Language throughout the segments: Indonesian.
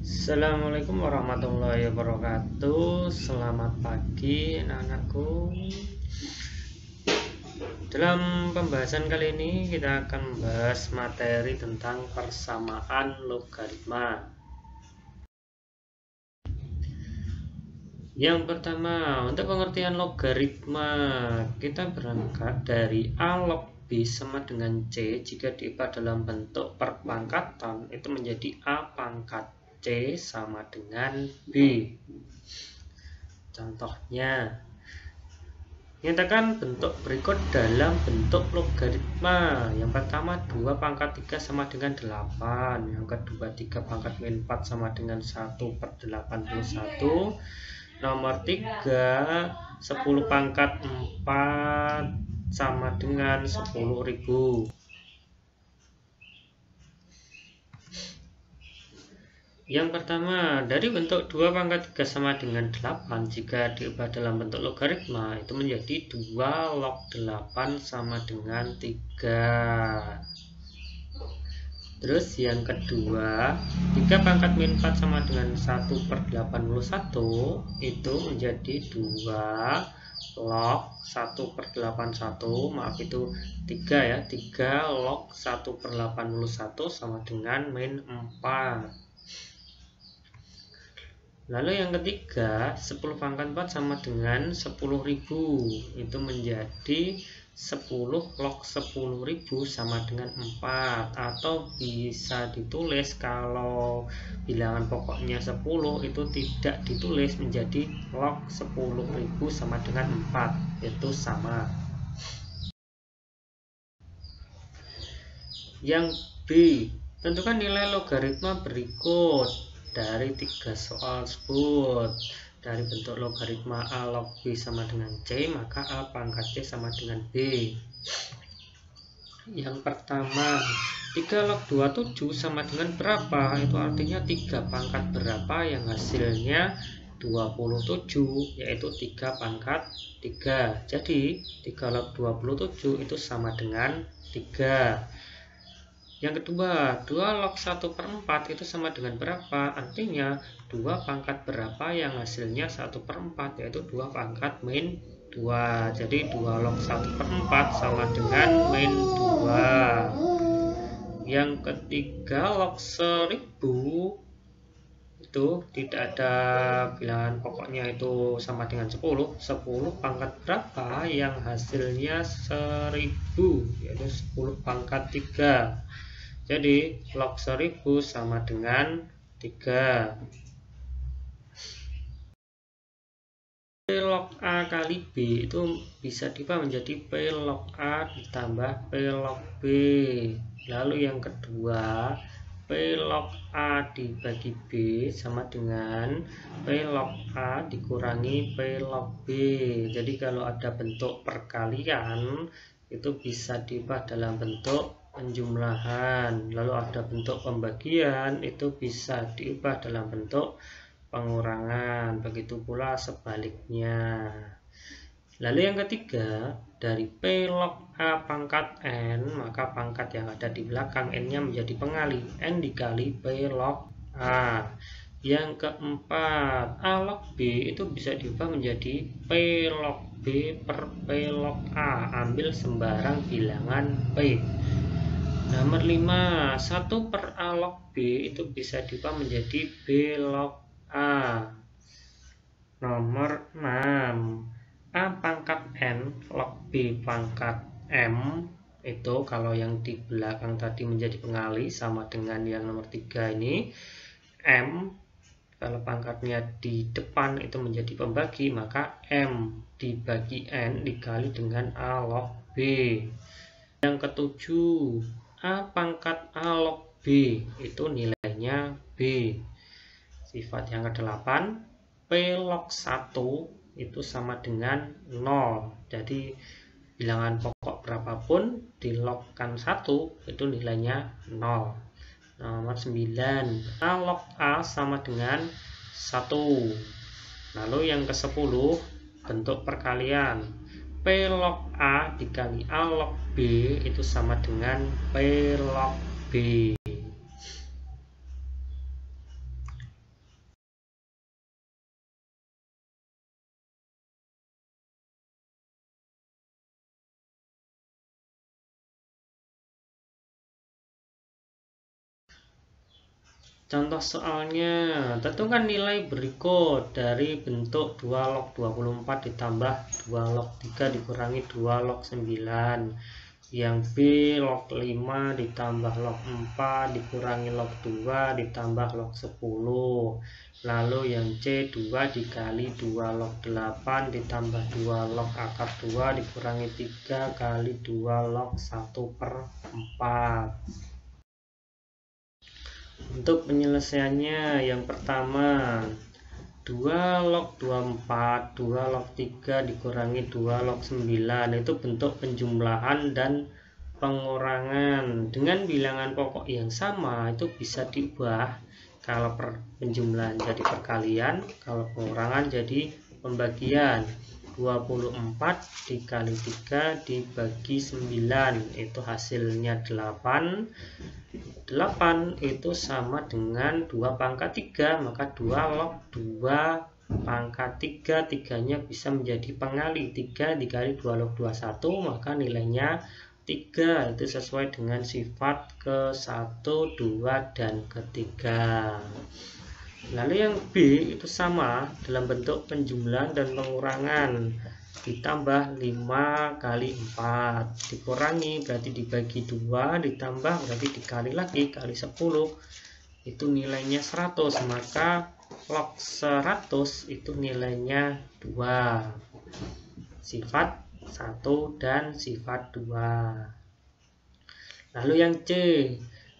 Assalamualaikum warahmatullahi wabarakatuh. Selamat pagi anak-anakku. Dalam pembahasan kali ini kita akan membahas materi tentang persamaan logaritma. Yang pertama, untuk pengertian logaritma, kita berangkat dari A log B sama dengan C. Jika diubah dalam bentuk perpangkatan, itu menjadi A pangkat C sama dengan B. Contohnya, nyatakan bentuk berikut dalam bentuk logaritma. Yang pertama 2 pangkat 3 sama dengan 8. Yang kedua 3 pangkat min 4 sama dengan 1/81. Nomor 3 10 pangkat 4 sama dengan 10.000. Yang pertama, dari bentuk 2 pangkat 3 sama dengan 8, jika diubah dalam bentuk logaritma, itu menjadi 2 log 8 sama dengan 3. Terus yang kedua, 3 pangkat min 4 sama dengan 1/81, itu menjadi 2 log 1/81, maaf itu 3 ya, 3 log 1/81 sama dengan min 4. Lalu yang ketiga, 10 pangkat 4 sama dengan 10.000, itu menjadi 10 log 10.000 sama dengan 4, atau bisa ditulis kalau bilangan pokoknya 10 itu tidak ditulis menjadi log 10.000 sama dengan 4, itu sama. Yang B, tentukan nilai logaritma berikut. Dari 3 soal tersebut, dari bentuk logaritma A log B sama dengan C, maka A pangkat C sama dengan B. Yang pertama, 3 log 27 sama dengan berapa? Itu artinya 3 pangkat berapa yang hasilnya 27, yaitu 3 pangkat 3. Jadi 3 log 27 itu sama dengan 3. Yang kedua, 2 log 1/4 itu sama dengan berapa? Artinya 2 pangkat berapa yang hasilnya 1/4, yaitu 2 pangkat min 2. Jadi 2 log 1/4 sama dengan min 2. Yang ketiga, log 1000 itu tidak ada bilangan pokoknya, itu sama dengan 10. 10 pangkat berapa yang hasilnya 1000, yaitu 10 pangkat 3. Jadi log 1000 sama dengan 3. P log A kali B itu bisa diubah menjadi P log A ditambah P log B. Lalu yang kedua, P log A dibagi B sama dengan P log A dikurangi P log B. Jadi kalau ada bentuk perkalian itu bisa diubah dalam bentuk penjumlahan. Lalu ada bentuk pembagian, itu bisa diubah dalam bentuk pengurangan. Begitu pula sebaliknya. Lalu yang ketiga, dari P log A pangkat N, maka pangkat yang ada di belakang N-nya menjadi pengali, N dikali P log A. Yang keempat, A log B itu bisa diubah menjadi P log B per P log A. Ambil sembarang bilangan P. Nomor 5, 1 per A log B itu bisa diubah menjadi B log A. Nomor 6, A pangkat N log B pangkat M, itu kalau yang di belakang tadi menjadi pengali sama dengan yang nomor 3 ini. M, kalau pangkatnya di depan itu menjadi pembagi, maka M dibagi N dikali dengan A log B. Yang ketujuh, A pangkat A log B itu nilainya B. Sifat yang ke-8, P log 1 itu sama dengan 0. Jadi bilangan pokok berapapun dilogkan 1 itu nilainya 0. Nomor 9, A log A sama dengan 1. Lalu yang ke-10, bentuk perkalian. P log A dikali A log B itu sama dengan P log B. Contoh soalnya, tentukan nilai berikut dari bentuk 2 log 24 ditambah 2 log 3 dikurangi 2 log 9. Yang B log 5 ditambah log 4 dikurangi log 2 ditambah log 10. Lalu yang C 2 dikali 2 log 8 ditambah 2 log akar 2 dikurangi 3 kali 2 log 1/4. Untuk penyelesaiannya, yang pertama 2 log 24 2 log 3 dikurangi 2 log 9 itu bentuk penjumlahan dan pengurangan dengan bilangan pokok yang sama. Itu bisa diubah, kalau penjumlahan jadi perkalian, kalau pengurangan jadi pembagian. 24 dikali 3 dibagi 9 itu hasilnya 8. 8 itu sama dengan 2 pangkat 3, maka 2 log 2 pangkat 3, 3-nya bisa menjadi pengali. 3 dikali 2 log 21, maka nilainya 3. Itu sesuai dengan sifat ke-1, 2, dan ke-3. Lalu yang B itu sama dalam bentuk penjumlahan dan pengurangan. Ditambah 5 kali 4 dikurangi berarti dibagi 2 ditambah berarti dikali lagi kali 10 itu nilainya 100, maka log 100 itu nilainya 2, sifat 1 dan sifat 2. Lalu yang C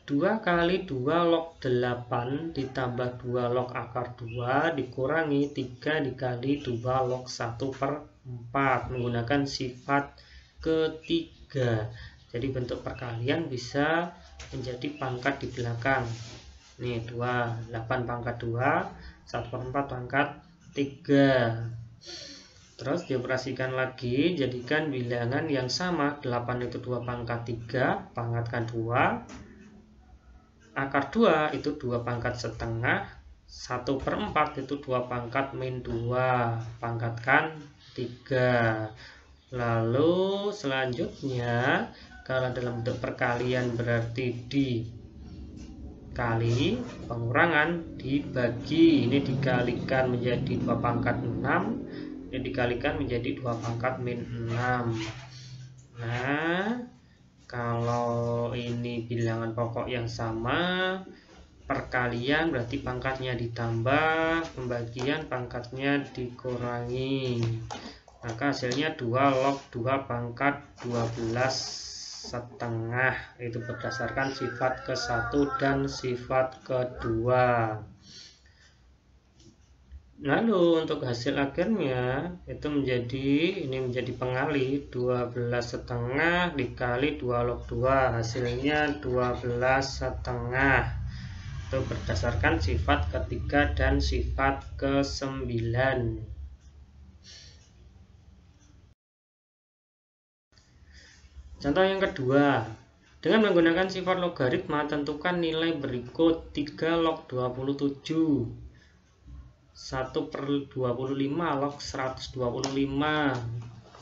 2 kali 2 log 8 ditambah 2 log akar 2 dikurangi 3 dikali 2 log 1/4 menggunakan sifat ketiga. Jadi bentuk perkalian bisa menjadi pangkat di belakang. Nih 2, 8 pangkat 2, 1/4 pangkat 3. Terus dioperasikan lagi, jadikan bilangan yang sama. 8 itu 2 pangkat 3, pangkatkan 2. Akar 2 itu 2 pangkat setengah, 1/4 itu 2 pangkat min 2, pangkatkan 3. Lalu selanjutnya, kalau dalam bentuk perkalian berarti dikali, pengurangan dibagi. Ini dikalikan menjadi 2 pangkat 6, ini dikalikan menjadi 2 pangkat min 6. Nah, kalau ini bilangan pokok yang sama, perkalian berarti pangkatnya ditambah, pembagian pangkatnya dikurangi. Maka hasilnya 2 log 2 pangkat 12,5. Itu berdasarkan sifat ke-1 dan sifat ke-2. Lalu untuk hasil akhirnya itu menjadi pengali 12,5 dikali 2 log 2, hasilnya 12,5. Itu berdasarkan sifat ketiga dan sifat ke-9. Contoh yang kedua, dengan menggunakan sifat logaritma tentukan nilai berikut 3 log 27, 1/25 log 125,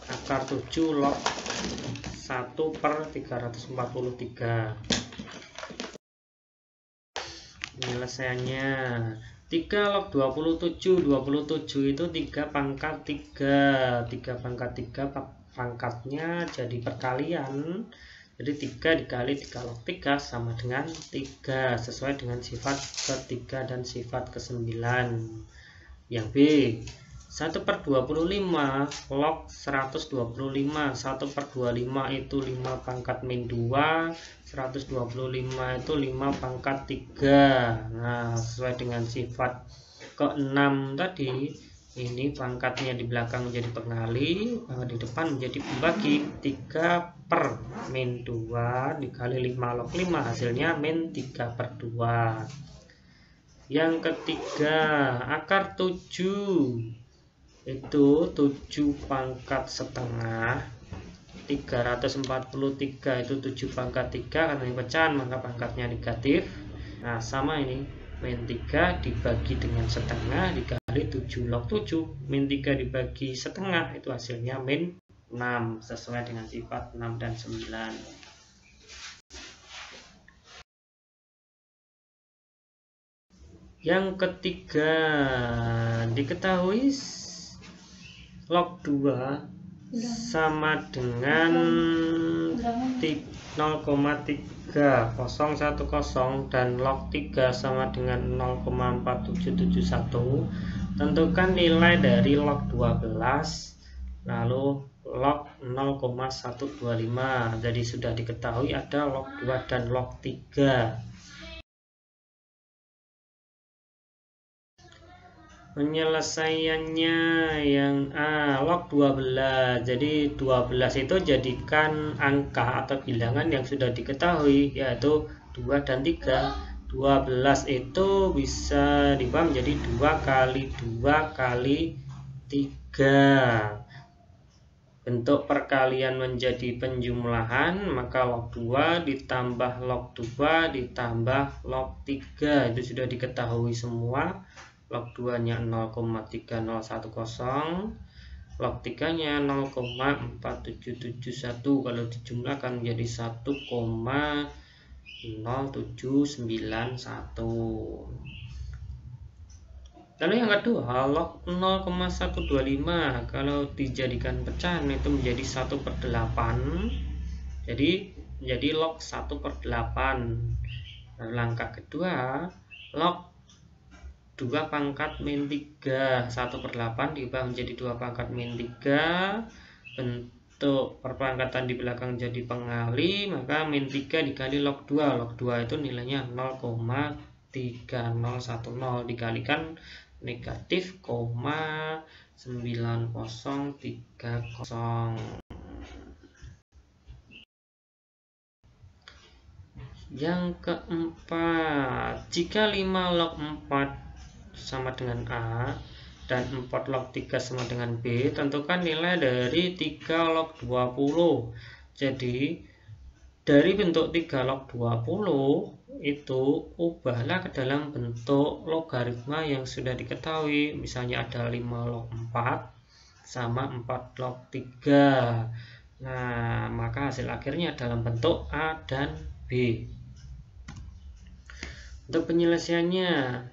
akar 7 log 1/343. Penyelesaiannya 3 log 27 itu 3 pangkat 3, 3 pangkat 3 pangkatnya jadi perkalian. Jadi 3 dikali 3 log 3 sama dengan 3, sesuai dengan sifat ketiga dan sifat ke-9. Yang B 1/25 log 125, 1/25 itu 5 pangkat min 2, 125 itu 5 pangkat 3. Nah, sesuai dengan sifat ke-6 tadi, ini pangkatnya di belakang menjadi pengali, pangkat di depan menjadi pembagi. 3 per min 2 dikali 5 log 5, hasilnya min 3/2. Yang ketiga, akar 7 itu 7 pangkat setengah, 343 itu 7 pangkat 3, karena ini pecahan maka pangkatnya negatif. Nah, sama ini, min 3 dibagi dengan setengah dikali 7 log 7, min 3 dibagi setengah itu hasilnya min 6, sesuai dengan sifat 6 dan 9. Yang ketiga, diketahui log 2 sama dengan 0,3010 dan log 3 sama dengan 0,4771. Tentukan nilai dari log 12 lalu log 0,125. Jadi sudah diketahui ada log 2 dan log 3. Penyelesaiannya yang A, log 12. Jadi 12 itu jadikan angka atau bilangan yang sudah diketahui, yaitu 2 dan 3. 12 itu bisa diubah menjadi 2 kali 2 kali 3. Bentuk perkalian menjadi penjumlahan, maka log 2 ditambah log 2 ditambah log 3. Itu sudah diketahui semua. Log 2 nya 0,3010, log 3 nya 0,4771. Kalau dijumlahkan menjadi 1,0791. Lalu yang kedua, log 0,125 kalau dijadikan pecahan itu menjadi 1/8. Jadi menjadi log 1/8. Lalu langkah kedua, log 2 pangkat min 3. 1/8 diubah menjadi 2 pangkat min 3. Bentuk perpangkatan di belakang jadi pengali, maka min 3 dikali log 2. Log 2 itu nilainya 0,3010 dikalikan negatif 0,9030. Yang keempat, jika 5 log 4 sama dengan A dan 4 log 3 sama dengan B, tentukan nilai dari 3 log 20. Jadi dari bentuk 3 log 20 itu ubahlah ke dalam bentuk logaritma yang sudah diketahui. Misalnya ada 5 log 4 sama 4 log 3. Nah, maka hasil akhirnya dalam bentuk A dan B. Untuk penyelesaiannya,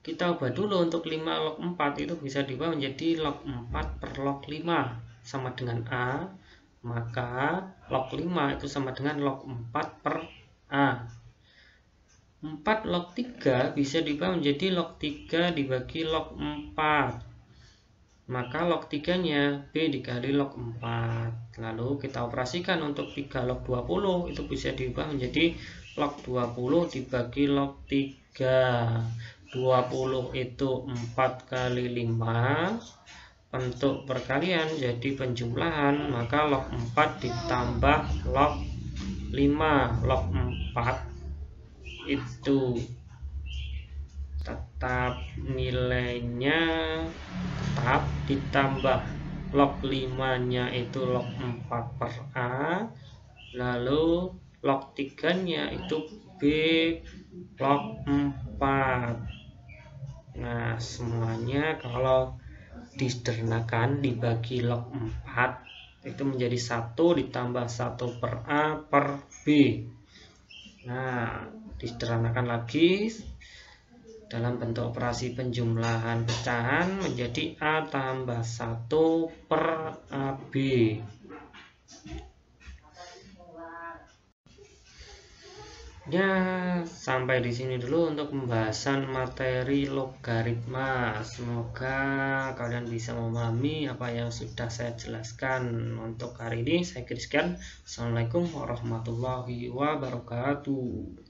kita ubah dulu. Untuk 5 log 4 itu bisa diubah menjadi log 4 per log 5 sama dengan A. Maka log 5 itu sama dengan log 4 per A. 4 log 3 bisa diubah menjadi log 3 dibagi log 4. Maka log 3 nya B dikali log 4. Lalu kita operasikan untuk 3 log 20 itu bisa diubah menjadi log 20 dibagi log 3. 20 itu 4 kali 5. Bentuk perkalian jadi penjumlahan, maka log 4 ditambah log 5. Log 4 itu tetap nilainya tetap, ditambah log 5 nya itu log 4 per A, lalu log 3 nya itu B log 4. Nah, semuanya kalau disederhanakan dibagi log 4 itu menjadi 1 ditambah 1 per A per B. Nah, disederhanakan lagi dalam bentuk operasi penjumlahan pecahan menjadi A tambah 1 per AB. Ya, sampai di sini dulu untuk pembahasan materi logaritma. Semoga kalian bisa memahami apa yang sudah saya jelaskan. Untuk hari ini saya kira sekian. Assalamualaikum warahmatullahi wabarakatuh.